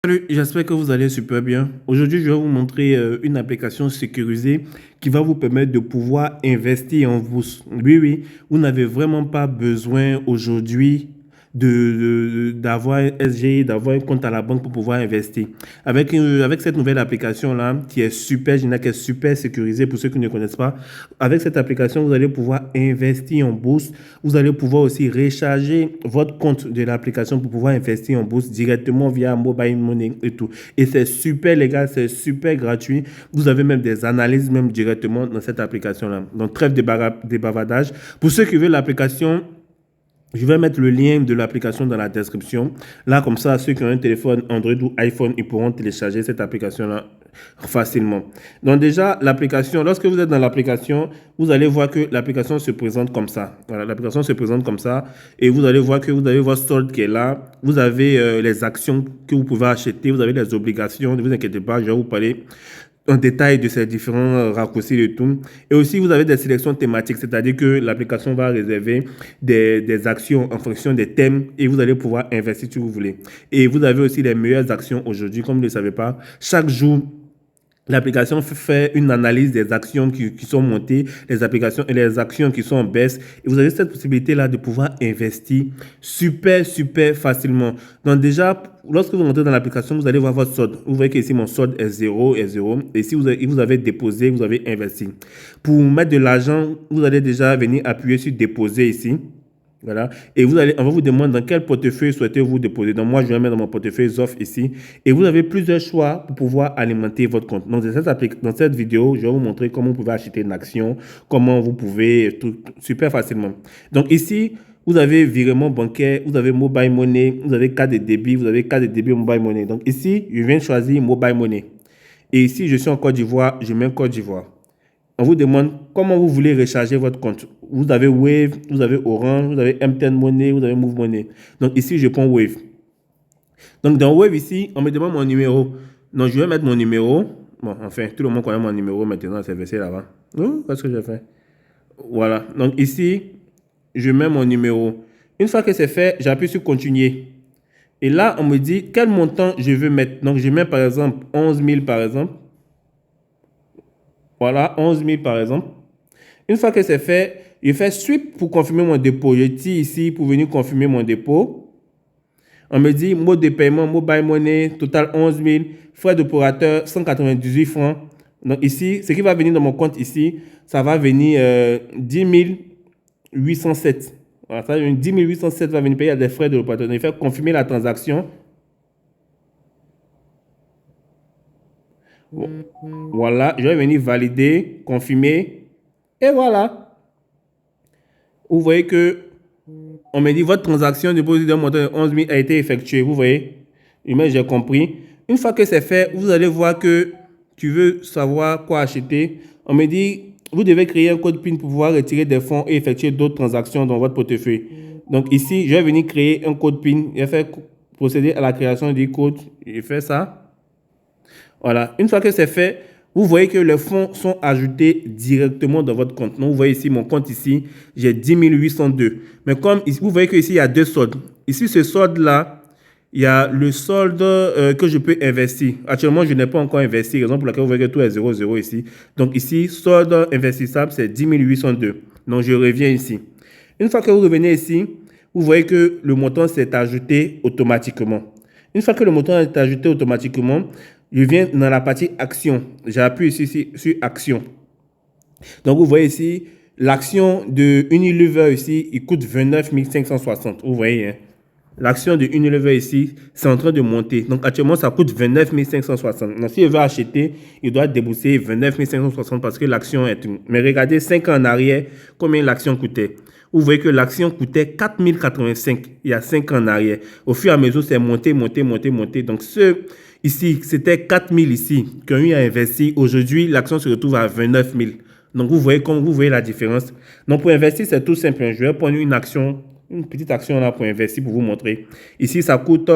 Salut, j'espère que vous allez super bien. Aujourd'hui, je vais vous montrer une application sécurisée qui va vous permettre de pouvoir investir en bourse. Oui, oui, vous n'avez vraiment pas besoin aujourd'hui d'avoir un SG, d'avoir un compte à la banque pour pouvoir investir. Avec cette nouvelle application-là, qui est super géniale, qui est super sécurisée pour ceux qui ne connaissent pas, avec cette application, vous allez pouvoir investir en bourse. Vous allez pouvoir aussi recharger votre compte de l'application pour pouvoir investir en bourse directement via mobile money et tout. Et c'est super légal, c'est super gratuit. Vous avez même des analyses même directement dans cette application-là. Donc, trêve de bavardage. Pour ceux qui veulent l'application, je vais mettre le lien de l'application dans la description. Là, comme ça, ceux qui ont un téléphone Android ou iPhone, ils pourront télécharger cette application-là facilement. Donc déjà, l'application, lorsque vous êtes dans l'application, vous allez voir que l'application se présente comme ça. Voilà, l'application se présente comme ça. Et vous allez voir que vous avez votre solde qui est là. Vous avez les actions que vous pouvez acheter. Vous avez les obligations. Ne vous inquiétez pas, je vais vous parler en détail de ces différents raccourcis et tout. Et aussi, vous avez des sélections thématiques, c'est-à-dire que l'application va réserver des actions en fonction des thèmes et vous allez pouvoir investir si vous voulez. Et vous avez aussi les meilleures actions aujourd'hui, comme vous ne le savez pas. Chaque jour, l'application fait une analyse des actions qui sont montées, les applications et les actions qui sont en baisse. Et vous avez cette possibilité-là de pouvoir investir super, super facilement. Donc déjà, lorsque vous rentrez dans l'application, vous allez voir votre solde. Vous voyez qu'ici, mon solde est 0, est 0. Et si vous avez déposé, vous avez investi. Pour mettre de l'argent, vous allez déjà venir appuyer sur déposer ici. Voilà. Et on va vous demander dans quel portefeuille souhaitez-vous déposer. Donc, moi, je vais mettre dans mon portefeuille ZOF ici. Et vous avez plusieurs choix pour pouvoir alimenter votre compte. Donc, dans cette vidéo, je vais vous montrer comment vous pouvez acheter une action, comment vous pouvez, tout super facilement. Donc, ici, vous avez virement bancaire, vous avez mobile money, vous avez carte de débit, vous avez carte de débit mobile money. Donc, ici, je viens de choisir mobile money. Et ici, je suis en Côte d'Ivoire, je mets Côte d'Ivoire. On vous demande comment vous voulez recharger votre compte. Vous avez Wave, vous avez Orange, vous avez MTN Money, vous avez Move Money. Donc ici, je prends Wave. Donc dans Wave ici, on me demande mon numéro. Donc je vais mettre mon numéro. Bon, enfin, tout le monde connaît mon numéro maintenant, c'est versé là-bas. Qu'est-ce que j'ai fait? Voilà. Donc ici, je mets mon numéro. Une fois que c'est fait, j'appuie sur continuer. Et là, on me dit quel montant je veux mettre. Donc je mets par exemple 11 000 par exemple. Voilà, 11 000 par exemple. Une fois que c'est fait, je fais sweep pour confirmer mon dépôt. Je tire ici pour venir confirmer mon dépôt. On me dit mode de paiement, mobile money, total 11 000, frais d'opérateur 198 francs. Donc ici, ce qui va venir dans mon compte ici, ça va venir 10 807. Voilà, ça, 10 807 va venir payer des frais de l'opérateur. Donc, il fait confirmer la transaction. Voilà, je vais venir valider, confirmer. Et voilà. Vous voyez que on me dit votre transaction déposée d'un montant de 11 000 a été effectuée. Vous voyez? J'ai compris. Une fois que c'est fait, vous allez voir que tu veux savoir quoi acheter. On me dit, vous devez créer un code PIN pour pouvoir retirer des fonds et effectuer d'autres transactions dans votre portefeuille. Donc ici, je vais venir créer un code PIN. Je vais faire procéder à la création du code. Je fais ça. Voilà. Une fois que c'est fait, vous voyez que les fonds sont ajoutés directement dans votre compte. Donc, vous voyez ici, mon compte ici, j'ai 10 802. Mais comme ici, vous voyez qu'ici, il y a deux soldes. Ici, ce solde-là, il y a le solde que je peux investir. Actuellement, je n'ai pas encore investi, raison pour laquelle vous voyez que tout est 0,0 ici. Donc ici, solde investissable, c'est 10 802. Donc, je reviens ici. Une fois que vous revenez ici, vous voyez que le montant s'est ajouté automatiquement. Une fois que le montant est ajouté automatiquement, je viens dans la partie action. J'appuie ici sur action. Donc, vous voyez ici, l'action de Unilever ici, il coûte 29 560. Vous voyez, hein? L'action de Unilever ici, c'est en train de monter. Donc, actuellement, ça coûte 29 560. Donc, si je veux acheter, il doit débourser 29 560 parce que l'action est une. Mais regardez, 5 ans en arrière, combien l'action coûtait. Vous voyez que l'action coûtait 4 085 il y a 5 ans en arrière. Au fur et à mesure, c'est monté, monté, monté, monté. Donc, ici, c'était 4 000 ici qui ont eu à investir. Aujourd'hui, l'action se retrouve à 29 000. Donc, vous voyez la différence. Donc, pour investir, c'est tout simple. Je vais prendre une action, une petite action là pour investir pour vous montrer. Ici, ça coûte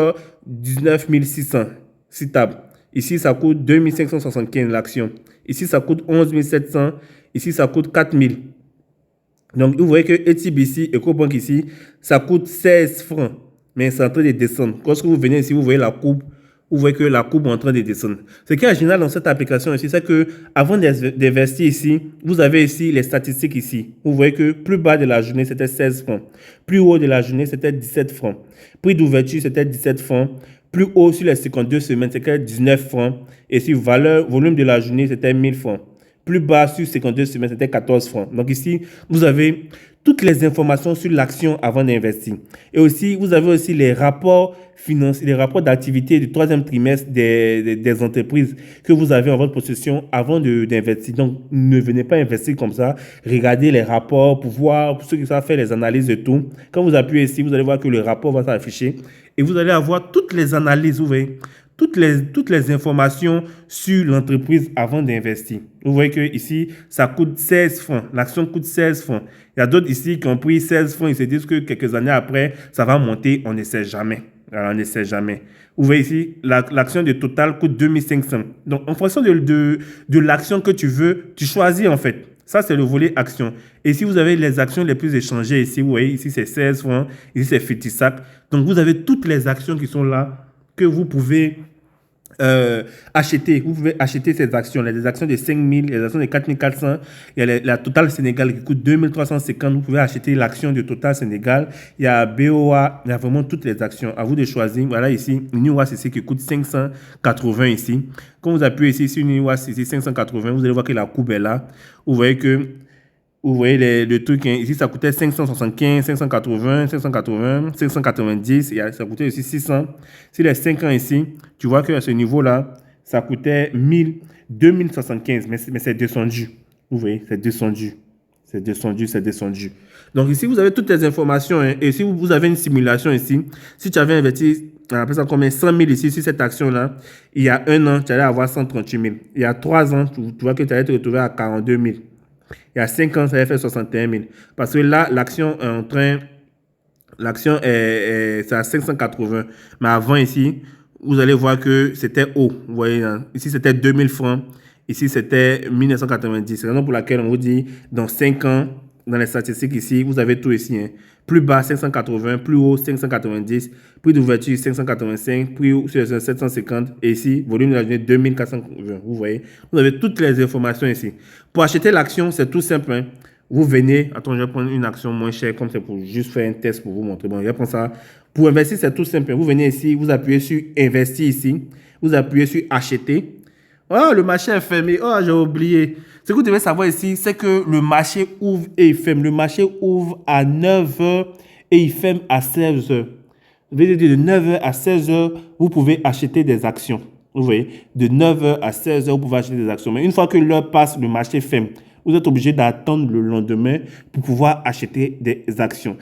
19 600 citable. Ici, ça coûte 2 575 l'action. Ici, ça coûte 11 700. Ici, ça coûte 4 000. Donc, vous voyez que ETBC, EcoBank ici, ça coûte 16 francs. Mais c'est en train de descendre. Lorsque vous venez ici, vous voyez la courbe. vous voyez que la courbe est en train de descendre. Ce qui est génial dans cette application ici, c'est que avant d'investir ici, vous avez ici les statistiques ici. Vous voyez que plus bas de la journée, c'était 16 francs. Plus haut de la journée, c'était 17 francs. Prix d'ouverture, c'était 17 francs. Plus haut sur les 52 semaines, c'était 19 francs. Et sur volume de la journée, c'était 1000 francs. Plus bas sur 52 semaines, c'était 14 francs. Donc ici, vous avez toutes les informations sur l'action avant d'investir. Et aussi, vous avez aussi les rapports financiers, les rapports d'activité du troisième trimestre des entreprises que vous avez en votre possession avant d'investir. Donc, ne venez pas investir comme ça. Regardez les rapports pour voir, pour ceux qui savent faire les analyses de tout. Quand vous appuyez ici, vous allez voir que le rapport va s'afficher et vous allez avoir toutes les analyses, vous voyez, toutes les informations sur l'entreprise avant d'investir. Vous voyez que ici, ça coûte 16 francs. L'action coûte 16 francs. Il y a d'autres ici qui ont pris 16 francs. Ils se disent que quelques années après, ça va monter. On ne sait jamais. Alors, on ne sait jamais. Vous voyez ici, l'action de Total coûte 2500. Donc, en fonction de l'action que tu veux, tu choisis en fait. Ça, c'est le volet action. Et si vous avez les actions les plus échangées ici, vous voyez, ici, c'est 16 francs. Ici, c'est Fitisac. Donc, vous avez toutes les actions qui sont là que vous pouvez acheter. Vous pouvez acheter ces actions. Il y a des actions de 5000, les actions de 4400. Il y a la Total Sénégal qui coûte 2350. Vous pouvez acheter l'action de Total Sénégal. Il y a BOA. Il y a vraiment toutes les actions. À vous de choisir. Voilà ici, Uniwas ici qui coûte 580 ici. Quand vous appuyez ici sur Uniwas ici 580, vous allez voir que la courbe est là. Vous voyez que vous voyez le truc, hein, ici ça coûtait 575, 580, 580, 590, et ça coûtait aussi 600. Si les 5 ans ici, tu vois qu'à ce niveau-là, ça coûtait 1000, 2075, mais c'est descendu. Vous voyez, c'est descendu. C'est descendu, c'est descendu. Donc ici, vous avez toutes les informations. Hein, et si vous avez une simulation ici, si tu avais investi, on appelle ça combien, 100 000 ici sur cette action-là, il y a un an, tu allais avoir 138 000. Il y a 3 ans, tu vois que tu allais te retrouver à 42 000. Il y a 5 ans, ça avait fait 61 000. Parce que là, l'action est en train... L'action c'est à 580. Mais avant ici, vous allez voir que c'était haut. Vous voyez, hein? Ici, c'était 2000 francs. Ici, c'était 1990. C'est la raison pour laquelle on vous dit, dans 5 ans, dans les statistiques ici, vous avez tout ici. Hein. Plus bas, 580. Plus haut, 590. Prix d'ouverture, 585. Prix 750. Et ici, volume de la journée, 2420. Vous voyez, vous avez toutes les informations ici. Pour acheter l'action, c'est tout simple. Hein. Vous venez, attends, je vais prendre une action moins chère, comme c'est pour juste faire un test pour vous montrer. Bon, je vais prendre ça. Pour investir, c'est tout simple. Vous venez ici, vous appuyez sur investir ici. Vous appuyez sur acheter. Oh, le marché est fermé. Oh, j'ai oublié. Ce que vous devez savoir ici, c'est que le marché ouvre et il ferme. Le marché ouvre à 9 h et il ferme à 16 h. Vous voulez dire de 9 h à 16 h, vous pouvez acheter des actions. Vous voyez, de 9 h à 16 h, vous pouvez acheter des actions. Mais une fois que l'heure passe, le marché ferme. Vous êtes obligé d'attendre le lendemain pour pouvoir acheter des actions.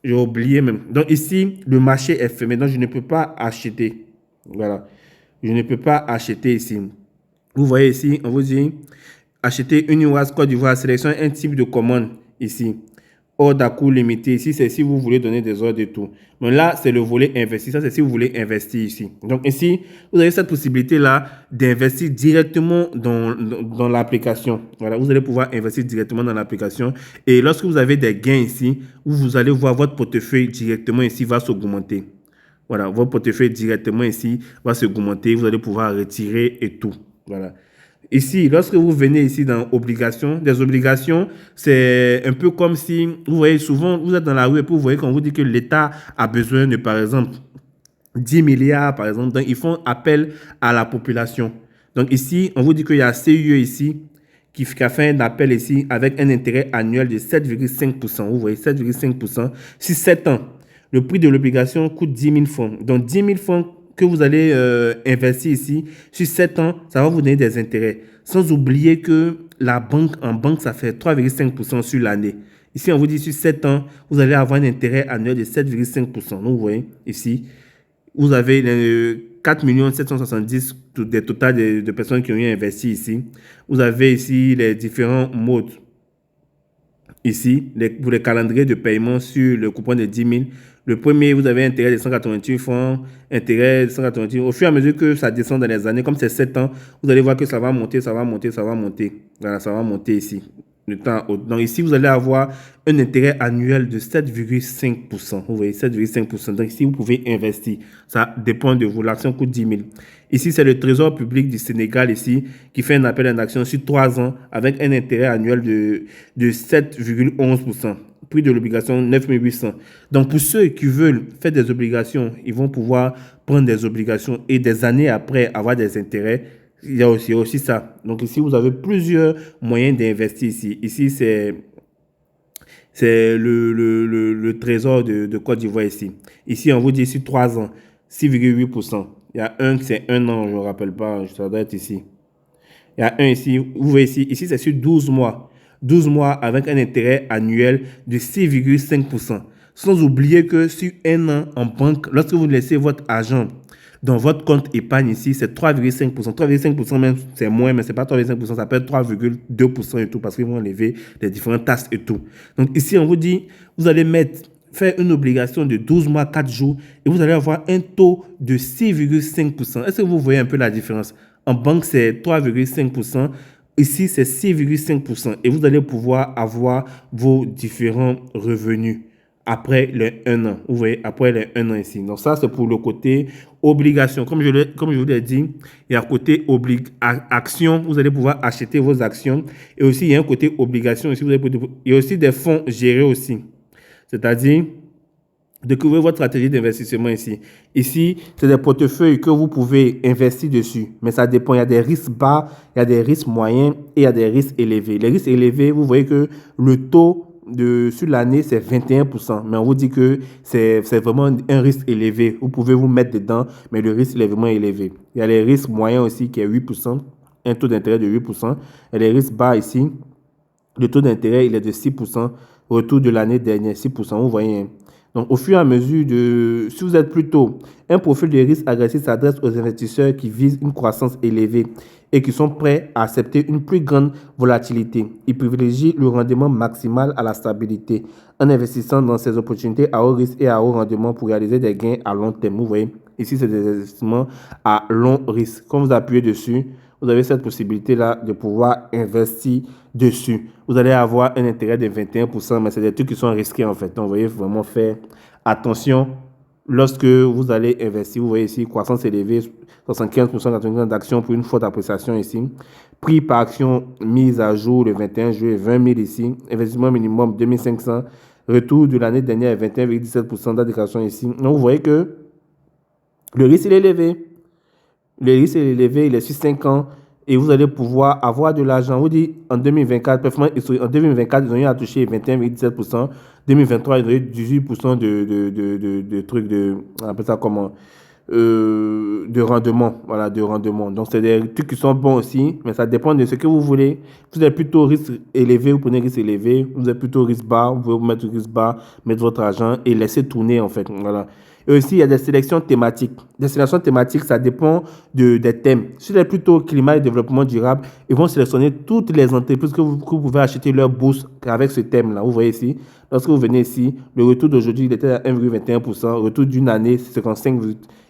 J'ai oublié même. Donc ici, le marché est fermé. Donc je ne peux pas acheter. Voilà. Je ne peux pas acheter ici. Vous voyez ici, on vous dit acheter une Uniwas Côte d'Ivoire. Sélection un type de commande ici. Ordre à coût limité. Ici, c'est si vous voulez donner des ordres et tout. Mais là, c'est le volet investir. Ça, c'est si vous voulez investir ici. Donc ici, vous avez cette possibilité-là d'investir directement dans l'application. Voilà, vous allez pouvoir investir directement dans l'application. Et lorsque vous avez des gains ici, vous allez voir votre portefeuille directement ici va s'augmenter. Voilà, votre portefeuille directement ici va s'augmenter. Vous allez pouvoir retirer et tout. Voilà. Ici, lorsque vous venez ici dans obligations, des obligations, c'est un peu comme si, vous voyez, souvent, vous êtes dans la rue et puis vous voyez qu'on vous dit que l'État a besoin de, par exemple, 10 milliards, par exemple. Donc, ils font appel à la population. Donc, ici, on vous dit qu'il y a CUE ici qui a fait un appel ici avec un intérêt annuel de 7,5%. Vous voyez, 7,5%. Sur 7 ans, le prix de l'obligation coûte 10 000 francs. Donc, 10 000 francs que vous allez investir ici, sur 7 ans, ça va vous donner des intérêts. Sans oublier que en banque, ça fait 3,5% sur l'année. Ici, on vous dit sur 7 ans, vous allez avoir un intérêt annuel de 7,5%. Donc, vous voyez, ici, vous avez 4 770 des total de personnes qui ont eu investi ici. Vous avez ici les différents modes. Ici, pour les calendriers de paiement sur le coupon de 10 000. Le premier, vous avez intérêt de 188 francs, intérêt de 188. Au fur et à mesure que ça descend dans les années, comme c'est 7 ans, vous allez voir que ça va monter, ça va monter, ça va monter. Voilà, ça va monter ici. de temps à autre. Donc ici, vous allez avoir un intérêt annuel de 7,5%. Vous voyez, 7,5%. Donc ici, vous pouvez investir. Ça dépend de vous. L'action coûte 10 000. Ici, c'est le Trésor public du Sénégal ici qui fait un appel à une action sur 3 ans avec un intérêt annuel de 7,11%. Prix de l'obligation 9 800. Donc pour ceux qui veulent faire des obligations, ils vont pouvoir prendre des obligations et des années après avoir des intérêts. Il y a aussi ça. Donc ici, vous avez plusieurs moyens d'investir ici. Ici, c'est le trésor de Côte d'Ivoire ici. Ici, on vous dit ici 3 ans, 6,8%. Il y a un qui c'est 1 an, je ne me rappelle pas, ça doit être ici. Il y a un ici, vous voyez ici c'est sur 12 mois. 12 mois avec un intérêt annuel de 6,5%. Sans oublier que sur 1 an en banque, lorsque vous laissez votre argent dans votre compte épargne ici, c'est 3,5%. 3,5% même, c'est moins, mais ce n'est pas 3,5%, ça peut être 3,2% et tout, parce qu'ils vont enlever les différentes taxes et tout. Donc ici, on vous dit, vous allez faire une obligation de 12 mois, 4 jours, et vous allez avoir un taux de 6,5%. Est-ce que vous voyez un peu la différence? En banque, c'est 3,5%. Ici, c'est 6,5%. Et vous allez pouvoir avoir vos différents revenus après les 1 an. Vous voyez, après les 1 an ici. Donc ça, c'est pour le côté obligation. Comme je vous l'ai dit, il y a un côté action. Vous allez pouvoir acheter vos actions. Et aussi, il y a un côté obligation. Ici, il y a aussi des fonds gérés aussi. C'est-à-dire, découvrez votre stratégie d'investissement ici. Ici, c'est des portefeuilles que vous pouvez investir dessus. Mais ça dépend. Il y a des risques bas, il y a des risques moyens et il y a des risques élevés. Les risques élevés, vous voyez que le taux sur l'année, c'est 21%. Mais on vous dit que c'est vraiment un risque élevé. Vous pouvez vous mettre dedans, mais le risque est vraiment élevé. Il y a les risques moyens aussi qui est 8%, un taux d'intérêt de 8%. Il y a les risques bas ici. Le taux d'intérêt, il est de 6%. Retour de l'année dernière, 6%. Vous voyez, hein? Donc, au fur et à mesure si vous êtes plutôt un profil de risque agressif s'adresse aux investisseurs qui visent une croissance élevée et qui sont prêts à accepter une plus grande volatilité. Ils privilégient le rendement maximal à la stabilité en investissant dans ces opportunités à haut risque et à haut rendement pour réaliser des gains à long terme. Vous voyez, ici, c'est des investissements à long risque. Quand vous appuyez dessus, vous avez cette possibilité-là de pouvoir investir dessus. Vous allez avoir un intérêt de 21%, mais c'est des trucs qui sont risqués en fait. Donc, vous voyez, vraiment faire attention lorsque vous allez investir. Vous voyez ici, croissance élevée, 75%, 95% d'actions pour une forte appréciation ici. Prix par action mise à jour le 21 juillet, 20 000 ici. Investissement minimum 2500. Retour de l'année dernière, 21,17% d'indication ici. Donc, vous voyez que le risque est élevé. Le risque est élevé, il est sur 5 ans et vous allez pouvoir avoir de l'argent. On vous dit en 2024, en 2024, ils ont eu à toucher 21,17%. 2023, ils ont eu 18% de trucs on appelle ça comment? De rendement. Voilà, de rendement. Donc, c'est des trucs qui sont bons aussi, mais ça dépend de ce que vous voulez. Vous êtes plutôt risque élevé, vous prenez risque élevé. Vous êtes plutôt risque bas, vous pouvez vous mettre risque bas, mettre votre argent et laisser tourner en fait. Voilà. Et aussi, il y a des sélections thématiques. Des sélections thématiques, ça dépend des thèmes. Si c'est plutôt climat et développement durable, ils vont sélectionner toutes les entreprises que vous pouvez acheter leur bourse avec ce thème-là. Vous voyez ici, lorsque vous venez ici, le retour d'aujourd'hui, il était à 1,21%. Retour d'une année, c'est 55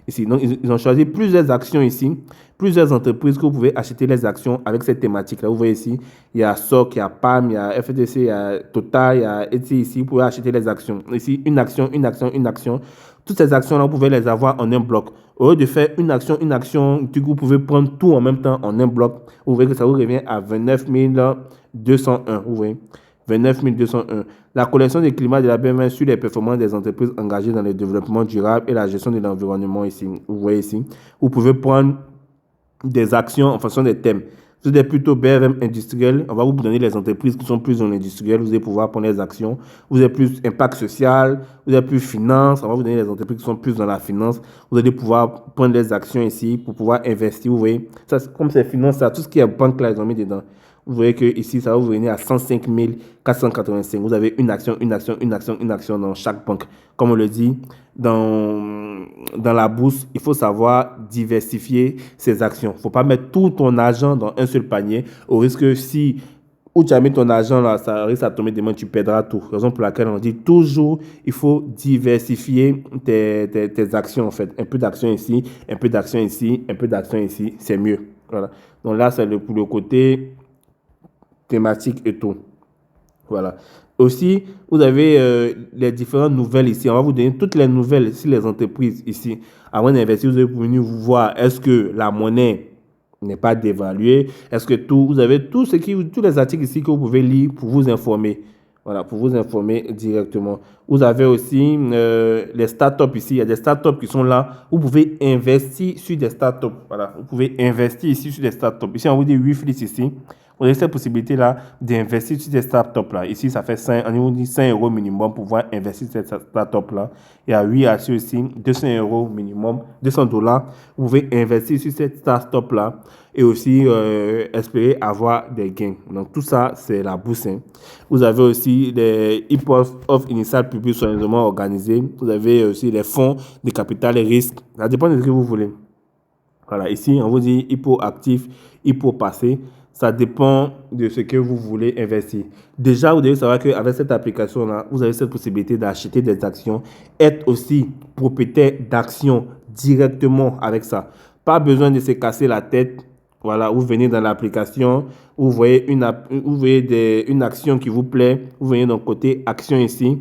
ici. Donc, ils ont choisi plusieurs actions ici, plusieurs entreprises que vous pouvez acheter les actions avec cette thématique-là. Vous voyez ici, il y a SOC, il y a PAM, il y a FDC, il y a Total, il y a ETI ici. Vous pouvez acheter les actions. Ici, une action, une action, une action. Toutes ces actions-là, vous pouvez les avoir en un bloc. Au lieu de faire une action, vous pouvez prendre tout en même temps en un bloc. Vous voyez que ça vous revient à 29 201. Vous voyez, 29 201. La collection de climat de la BMA sur les performances des entreprises engagées dans le développement durable et la gestion de l'environnement ici. Vous voyez ici. Vous pouvez prendre des actions en fonction des thèmes. Si vous êtes plutôt BRM industriel, on va vous donner les entreprises qui sont plus dans l'industriel. Vous allez pouvoir prendre les actions. Vous êtes plus impact social, vous êtes plus finance. On va vous donner les entreprises qui sont plus dans la finance. Vous allez pouvoir prendre les actions ici pour pouvoir investir. Vous voyez, ça, comme c'est finance, ça, tout ce qui est banque là, ils ont mis dedans. Vous voyez que ici, ça va vous venir à 105 485. Vous avez une action, une action, une action, une action dans chaque banque. Comme on le dit, dans la bourse, il faut savoir diversifier ses actions. Il ne faut pas mettre tout ton argent dans un seul panier au risque que si où tu as mis ton argent là, ça risque à tomber des mains, tu perdras tout. Raison pour laquelle on dit toujours, il faut diversifier tes actions en fait. Un peu d'action ici, un peu d'action ici, un peu d'action ici, c'est mieux. Voilà. Donc là, c'est pour le côté thématique et tout. Voilà. Aussi, vous avez les différentes nouvelles ici. On va vous donner toutes les nouvelles sur les entreprises ici. Avant d'investir, vous allez venir vous voir est-ce que la monnaie n'est pas dévaluée. Est-ce que vous avez tous les articles ici que vous pouvez lire pour vous informer. Voilà, pour vous informer directement. Vous avez aussi les startups ici. Il y a des startups qui sont là. Vous pouvez investir sur des startups. Voilà, vous pouvez investir ici sur des startups. Ici, on vous dit Wiflis ici. Vous avez cette possibilité-là d'investir sur ces startups-là. Ici, ça fait 5, on dit 5 euros minimum pour pouvoir investir sur cette startup-là. Il y a 8 actions ici, 200 euros minimum, 200 dollars. Vous pouvez investir sur cette startup-là et aussi espérer avoir des gains. Donc, tout ça, c'est la bourse. Hein. Vous avez aussi les e-posts of initial public soigneusement organisés. Vous avez aussi les fonds de capital et risque. Ça dépend de ce que vous voulez. Voilà, ici, on vous dit hypo actif, hypo passé. Ça dépend de ce que vous voulez investir. Déjà, vous devez savoir qu'avec cette application-là, vous avez cette possibilité d'acheter des actions, être aussi propriétaire d'actions directement avec ça. Pas besoin de se casser la tête. Voilà, vous venez dans l'application, vous voyez une action qui vous plaît, vous venez dans le côté action ici.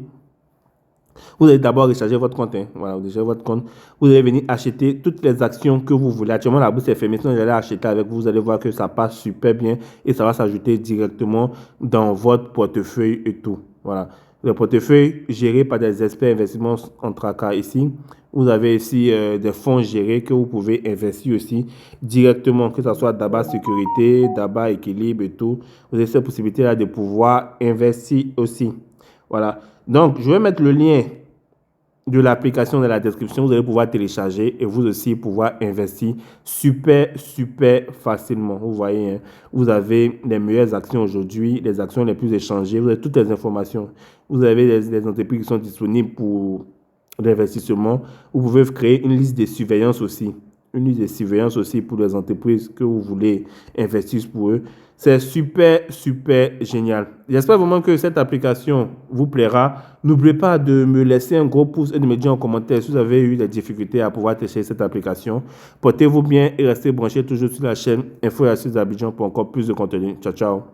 Vous allez d'abord recharger votre compte. Hein. Voilà, vous rechargez votre compte. Vous allez venir acheter toutes les actions que vous voulez. Actuellement, la bourse est fermée. Sinon, vous allez acheter avec vous. Vous allez voir que ça passe super bien et ça va s'ajouter directement dans votre portefeuille et tout. Voilà. Le portefeuille géré par des experts investissements en tracas ici. Vous avez ici des fonds gérés que vous pouvez investir aussi directement, que ce soit d'abord sécurité, d'abord équilibre et tout. Vous avez cette possibilité-là de pouvoir investir aussi. Voilà. Donc, je vais mettre le lien de l'application dans la description. Vous allez pouvoir télécharger et vous aussi pouvoir investir super facilement. Vous voyez, hein, vous avez les meilleures actions aujourd'hui, les actions les plus échangées. Vous avez toutes les informations. Vous avez les entreprises qui sont disponibles pour l'investissement. Vous pouvez créer une liste de surveillance aussi. Une liste de surveillance aussi pour les entreprises que vous voulez investir pour eux. C'est super génial. J'espère vraiment que cette application vous plaira. N'oubliez pas de me laisser un gros pouce et de me dire en commentaire si vous avez eu des difficultés à pouvoir télécharger cette application. Portez-vous bien et restez branchés toujours sur la chaîne Info et Astuces d'Abidjan pour encore plus de contenu. Ciao, ciao.